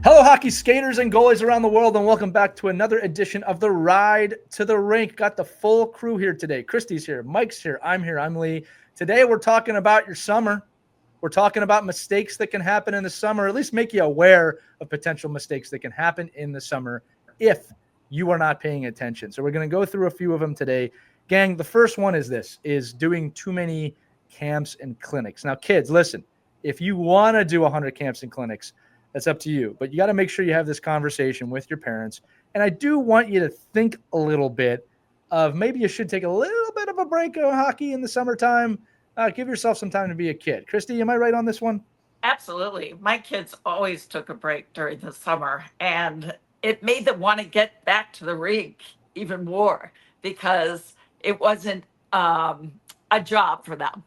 Hello, hockey skaters and goalies around the world, and welcome back to another edition of the Ride to the Rink. Got the full crew here today. Christie's here, Mike's here, I'm Lee. Today we're talking about your summer. We're talking about mistakes that can happen in the summer, or at least make you aware of potential mistakes that can happen in the summer if you are not paying attention. So we're going to go through a few of them today. Gang, the first one is doing too many camps and clinics. Now, kids, listen, if you want to do 100 camps and clinics, that's up to you. But you got to make sure you have this conversation with your parents. And I do want you to think a little bit of maybe you should take a little bit of a break on hockey in the summertime. Give yourself some time to be a kid. Christy, am I right on this one? Absolutely. My kids always took a break during the summer, and it made them want to get back to the rink even more because it wasn't a job for them.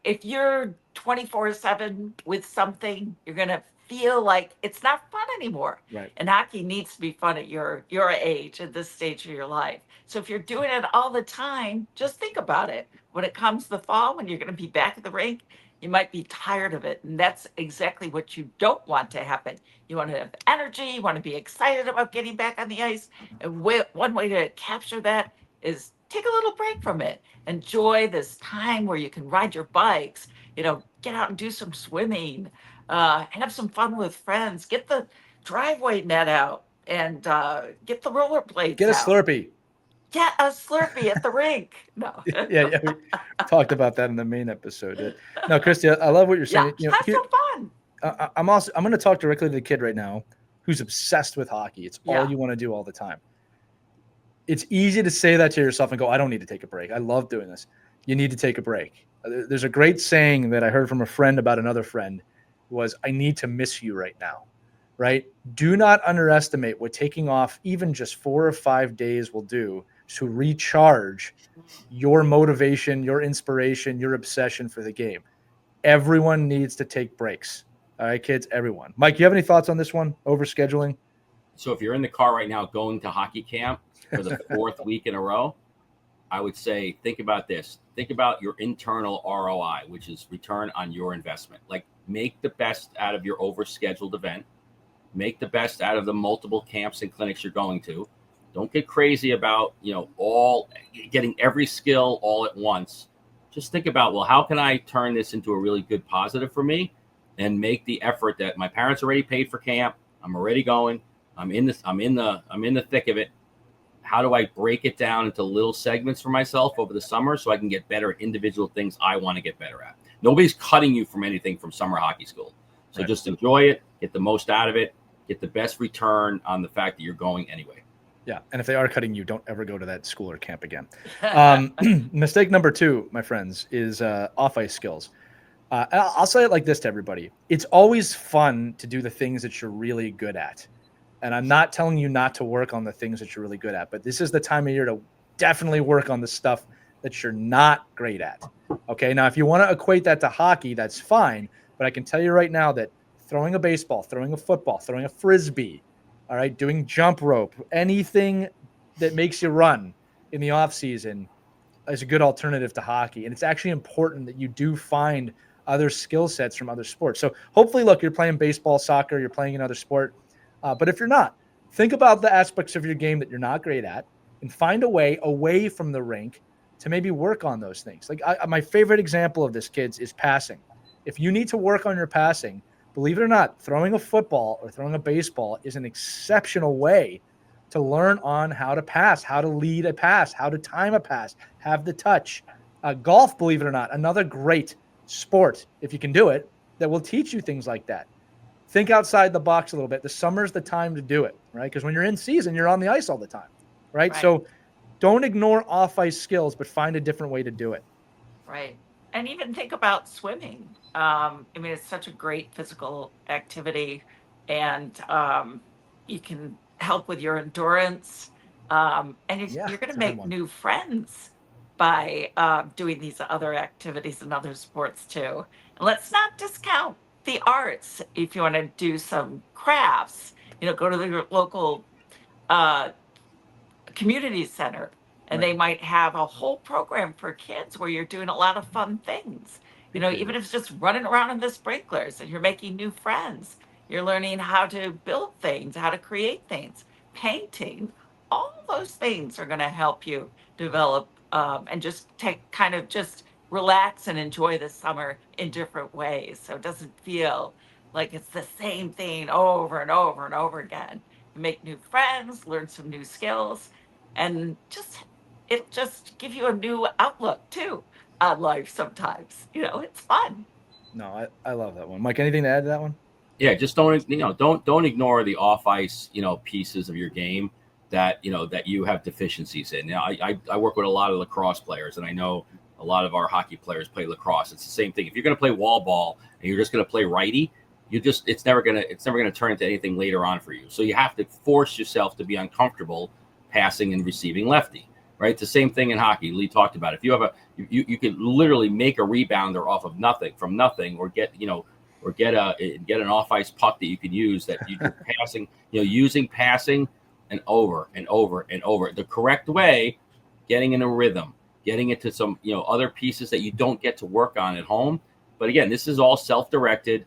If you're 24/7 with something, you're going to feel like it's not fun anymore. Right. And hockey needs to be fun at your age, at this stage of your life. So if you're doing it all the time, just think about it. When it comes the fall, when you're going to be back at the rink, you might be tired of it. And that's exactly what you don't want to happen. You want to have energy, you want to be excited about getting back on the ice. And one way to capture that is take a little break from it. Enjoy this time where you can ride your bikes, get out and do some swimming, have some fun with friends, get the driveway net out and get the rollerblades Get a out. Slurpee. Get a Slurpee at the rink. No. yeah, we talked about that in the main episode. No, Christy, I love what you're saying. Yeah, have some fun. I'm going to talk directly to the kid right now who's obsessed with hockey. It's all you want to do all the time. It's easy to say that to yourself and go, I don't need to take a break. I love doing this. You need to take a break. There's a great saying that I heard from a friend about another friend was, I need to miss you right now, right? Do not underestimate what taking off even just 4 or 5 days will do to recharge your motivation, your inspiration, your obsession for the game. Everyone needs to take breaks. All right, kids, everyone. Mike, you have any thoughts on this one, overscheduling? So if you're in the car right now going to hockey camp for the fourth week in a row, I would say think about this. Think about your internal ROI, which is return on your investment. Like, make the best out of your overscheduled event. Make the best out of the multiple camps and clinics you're going to. Don't get crazy about, all getting every skill all at once. Just think about, well, how can I turn this into a really good positive for me and make the effort that my parents already paid for camp. I'm already going. I'm in the thick of it. How do I break it down into little segments for myself over the summer so I can get better at individual things I want to get better at? Nobody's cutting you from anything from summer hockey school. So right. Just enjoy it, get the most out of it, get the best return on the fact that you're going anyway. Yeah, and if they are cutting you, don't ever go to that school or camp again. Mistake number 2, my friends, is off-ice skills. I'll say it like this to everybody. It's always fun to do the things that you're really good at. And I'm not telling you not to work on the things that you're really good at, but this is the time of year to definitely work on the stuff that you're not great at. Okay, now if you want to equate that to hockey, that's fine. But I can tell you right now that throwing a baseball, throwing a football, throwing a frisbee, all right, doing jump rope, anything that makes you run in the off season is a good alternative to hockey. And it's actually important that you do find other skill sets from other sports. So hopefully, look, you're playing baseball, soccer, you're playing another sport. But if you're not, think about the aspects of your game that you're not great at and find a way away from the rink to maybe work on those things. Like my favorite example of this, kids, is passing. If you need to work on your passing, believe it or not, throwing a football or throwing a baseball is an exceptional way to learn on how to pass, how to lead a pass, how to time a pass, have the touch. Golf, believe it or not, another great sport, if you can do it, that will teach you things like that. Think outside the box a little bit. The summer's the time to do it, right? Because when you're in season, you're on the ice all the time, right? So don't ignore off-ice skills, but find a different way to do it. Right. And even think about swimming. It's such a great physical activity, and you can help with your endurance. And you're going to make new friends by doing these other activities and other sports too. And let's not discount the arts. If you want to do some crafts, go to your local community center, and they might have a whole program for kids where you're doing a lot of fun things. Even if it's just running around in the sprinklers and you're making new friends. You're learning how to build things, how to create things, painting. All those things are going to help you develop and just take kind of just relax and enjoy the summer in different ways. So it doesn't feel like it's the same thing over and over and over again. You make new friends, learn some new skills, and just it'll just give you a new outlook too on life sometimes. It's fun. No, I love that one. Mike, anything to add to that one? Yeah, just don't ignore the off ice pieces of your game that that you have deficiencies in. I work with a lot of lacrosse players, and I know a lot of our hockey players play lacrosse. It's the same thing. If you're going to play wall ball and you're just going to play righty, it's never gonna turn into anything later on for you. So you have to force yourself to be uncomfortable passing and receiving lefty. Right, the same thing in hockey. Lee talked about it. If you have you could literally make a rebounder off of nothing, or get an off ice puck that you can use that you're passing, using passing and over and over and over the correct way, getting in a rhythm, getting into some other pieces that you don't get to work on at home. But again, this is all self-directed.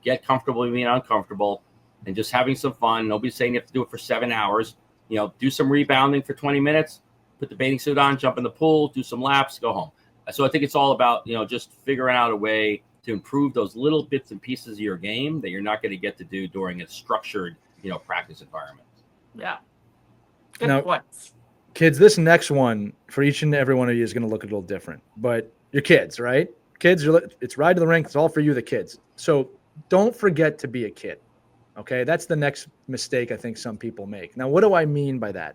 Get comfortable being uncomfortable and just having some fun. Nobody's saying you have to do it for 7 hours. Do some rebounding for 20 minutes. Put the bathing suit on, jump in the pool, do some laps, go home. So I think it's all about, just figuring out a way to improve those little bits and pieces of your game that you're not going to get to do during a structured, practice environment. Yeah. Good points. Kids, this next one for each and every one of you is going to look a little different, but you're kids, right? Kids, it's ride to the rink. It's all for you, the kids. So don't forget to be a kid. Okay. That's the next mistake I think some people make. Now, what do I mean by that?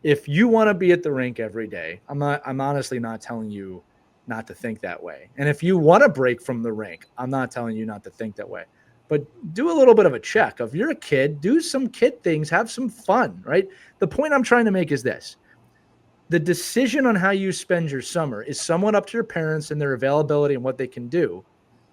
If you want to be at the rink every day, I'm honestly not telling you not to think that way. And if you want to break from the rink, I'm not telling you not to think that way. But do a little bit of a check. If you're a kid, do some kid things, have some fun, right? The point I'm trying to make is this. The decision on how you spend your summer is somewhat up to your parents and their availability and what they can do.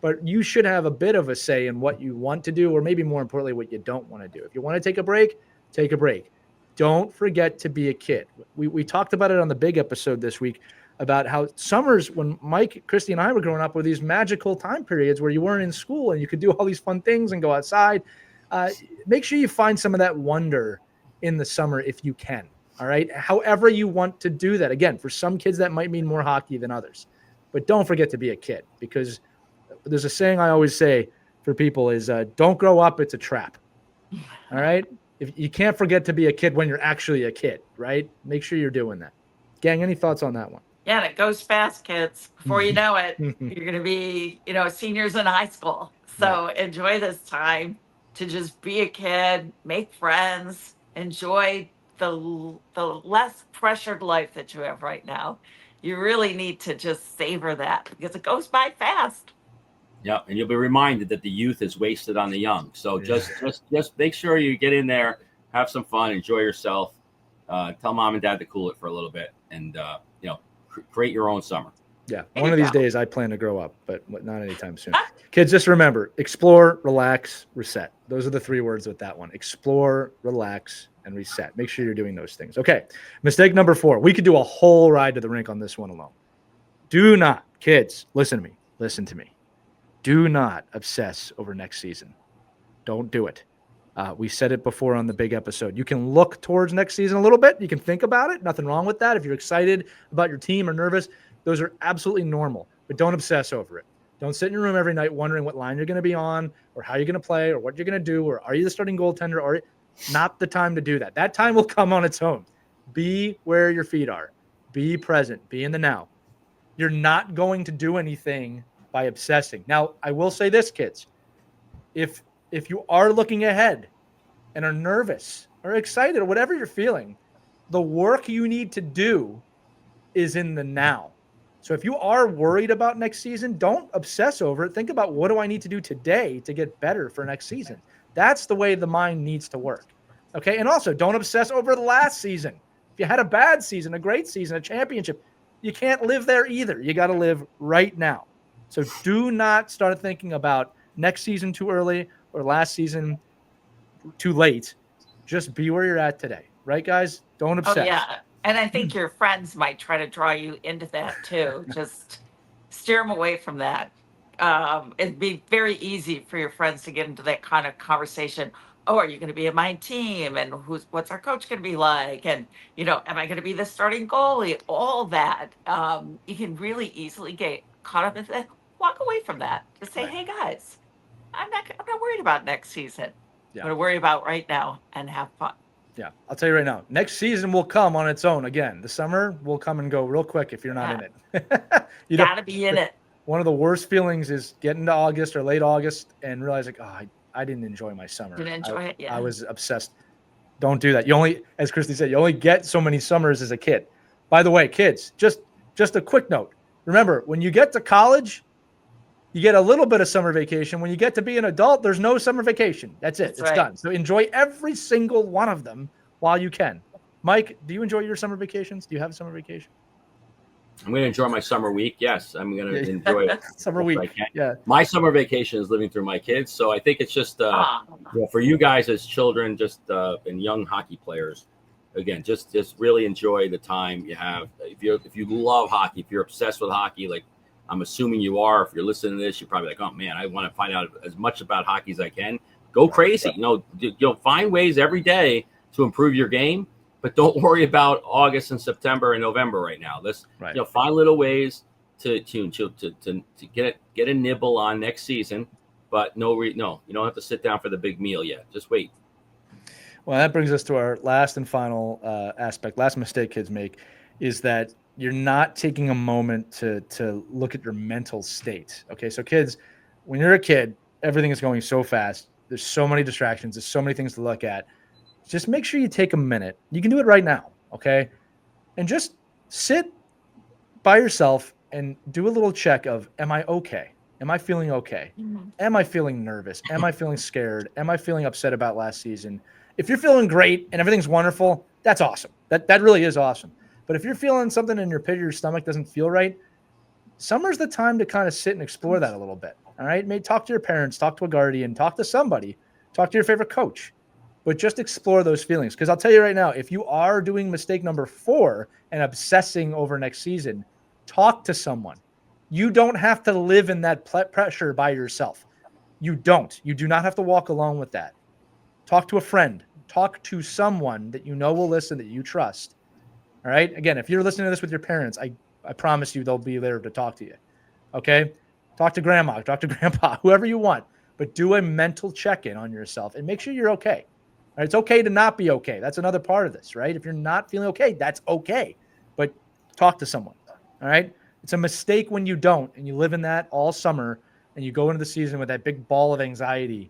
But you should have a bit of a say in what you want to do, or maybe more importantly, what you don't want to do. If you want to take a break, take a break. Don't forget to be a kid. We talked about it on the big episode this week about how summers, when Mike, Christie, and I were growing up, were these magical time periods where you weren't in school and you could do all these fun things and go outside. Make sure you find some of that wonder in the summer if you can. All right. However you want to do that. Again, for some kids, that might mean more hockey than others. But don't forget to be a kid, because there's a saying I always say for people is don't grow up. It's a trap. All right. If you can't forget to be a kid when you're actually a kid, right? Make sure you're doing that. Gang, any thoughts on that one? Yeah, and it goes fast, kids. Before you know it, you're going to be, seniors in high school. So enjoy this time to just be a kid, make friends, enjoy the less pressured life that you have right now. You really need to just savor that because it goes by fast. Yeah, and you'll be reminded that the youth is wasted on the young. So just make sure you get in there, have some fun, enjoy yourself. Tell mom and dad to cool it for a little bit, and create your own summer. Yeah, one of these days I plan to grow up, but not anytime soon. Kids, just remember: explore, relax, reset. Those are the 3 words with that one: explore, relax, and reset. Make sure you're doing those things. Okay, mistake number 4. We could do a whole ride to the rink on this one alone. Do not, kids, listen to me. Do not obsess over next season. Don't do it. We said it before on the big episode. You can look towards next season a little bit. You can think about it. Nothing wrong with that. If you're excited about your team or nervous, those are absolutely normal. But don't obsess over it. Don't sit in your room every night wondering what line you're going to be on or how you're going to play or what you're going to do or are you the starting goaltender or not the time to do that. That time will come on its own. Be where your feet are. Be present. Be in the now. You're not going to do anything by obsessing. Now, I will say this, kids. If you are looking ahead and are nervous or excited or whatever you're feeling, the work you need to do is in the now. So if you are worried about next season, don't obsess over it. Think about, what do I need to do today to get better for next season? That's the way the mind needs to work. Okay. And also, don't obsess over the last season. If you had a bad season, a great season, a championship, you can't live there either. You got to live right now. So do not start thinking about next season too early or last season too late. Just be where you're at today. Right, guys? Don't obsess. Oh, yeah. And I think your friends might try to draw you into that too. Just steer them away from that. it'd be very easy for your friends to get into that kind of conversation. Oh, are you going to be in my team? And what's our coach going to be like? And, am I going to be the starting goalie? All that. You can really easily get caught up in that. Walk away from that. Just say, Right. hey guys, I'm not worried about next season. Yeah. I'm going to worry about right now and have fun. Yeah, I'll tell you right now, next season will come on its own. Again, the summer will come and go real quick if you're not in it. You got to be in it. One of the worst feelings is getting to August or late August and realize like, oh, I didn't enjoy my summer. Didn't enjoy it, yeah. I was obsessed. Don't do that. You only, as Christy said, you only get so many summers as a kid. By the way, kids, just a quick note. Remember, when you get to college, you get a little bit of summer vacation. When you get to be an adult, there's no summer vacation. That's it. It's right. done. So enjoy every single one of them while you can. Mike, do you enjoy your summer vacations? Do you have a summer vacation? I'm going to enjoy my summer week. Yes, I'm going to enjoy it. Summer week. Yeah. My summer vacation is living through my kids. So I think it's just for you guys as children, just and young hockey players, again, just really enjoy the time you have. If you love hockey, if you're obsessed with hockey, like I'm assuming you are, if you're listening to this, you're probably like, oh man, I want to find out as much about hockey as I can. Go crazy. Find ways every day to improve your game, but don't worry about August and September and November right now. Let's find little ways to get a nibble on next season, but no, you don't have to sit down for the big meal yet. Just wait. Well, that brings us to our last and final aspect. Last mistake kids make is that you're not taking a moment to look at your mental state. Okay, so kids, when you're a kid, everything is going so fast. There's so many distractions. There's so many things to look at. Just make sure you take a minute. You can do it right now, okay? And just sit by yourself and do a little check of, am I okay? Am I feeling okay? Mm-hmm. Am I feeling nervous? Am I feeling scared? Am I feeling upset about last season? If you're feeling great and everything's wonderful, that's awesome. That really is awesome. But if you're feeling something in your pit of your stomach doesn't feel right, summer's the time to kind of sit and explore that a little bit, all right? Maybe talk to your parents, talk to a guardian, talk to somebody, talk to your favorite coach. But just explore those feelings. Because I'll tell you right now, if you are doing mistake number 4 and obsessing over next season, talk to someone. You don't have to live in that pressure by yourself. You don't. You do not have to walk alone with that. Talk to a friend. Talk to someone that you know will listen, that you trust. All right? Again, if you're listening to this with your parents, I promise you they'll be there to talk to you. Okay? Talk to grandma, talk to grandpa, whoever you want. But do a mental check-in on yourself and make sure you're okay. All right, it's okay to not be okay. That's another part of this, right? If you're not feeling okay, that's okay. But talk to someone, all right? It's a mistake when you don't, and you live in that all summer, and you go into the season with that big ball of anxiety.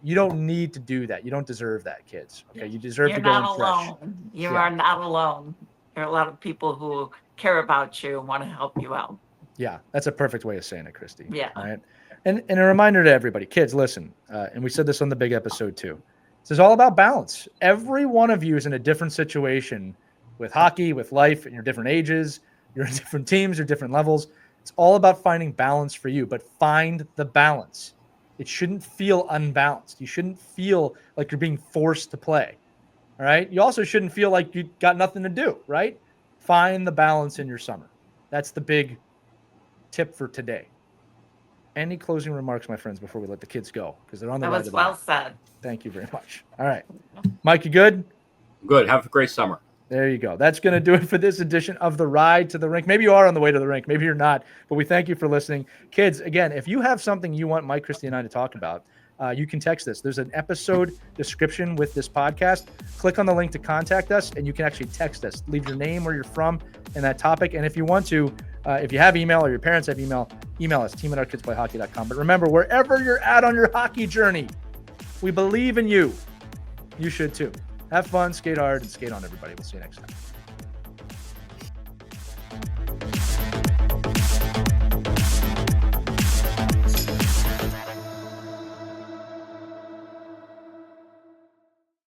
You don't need to do that. You don't deserve that, kids. Okay, you deserve to go in fresh. You're not alone. You are not alone. There are a lot of people who care about you and want to help you out. Yeah, that's a perfect way of saying it, Christy. Yeah. All right. And a reminder to everybody, kids, listen, and we said this on the big episode too. This is all about balance. Every one of you is in a different situation with hockey, with life, and your different ages, you're in different teams, your different levels. It's all about finding balance for you, but find the balance. It shouldn't feel unbalanced. You shouldn't feel like you're being forced to play. All right. You also shouldn't feel like you got nothing to do, right? Find the balance in your summer. That's the big tip for today. Any closing remarks, my friends, before we let the kids go? Because they're on the That ride was to well the said. Thank you very much. All right. Mike, you good? Good. Have a great summer. There you go. That's going to do it for this edition of The Ride to the Rink. Maybe you are on the way to the rink. Maybe you're not. But we thank you for listening. Kids, again, if you have something you want Mike, Christy, and I to talk about, you can text us. There's an episode description with this podcast. Click on the link to contact us, and you can actually text us. Leave your name, where you're from, and that topic. And if you want to, if you have email or your parents have email us, team@ourkidsplayhockey.com. But remember, wherever you're at on your hockey journey, we believe in you. You should too. Have fun, skate hard, and skate on, everybody. We'll see you next time.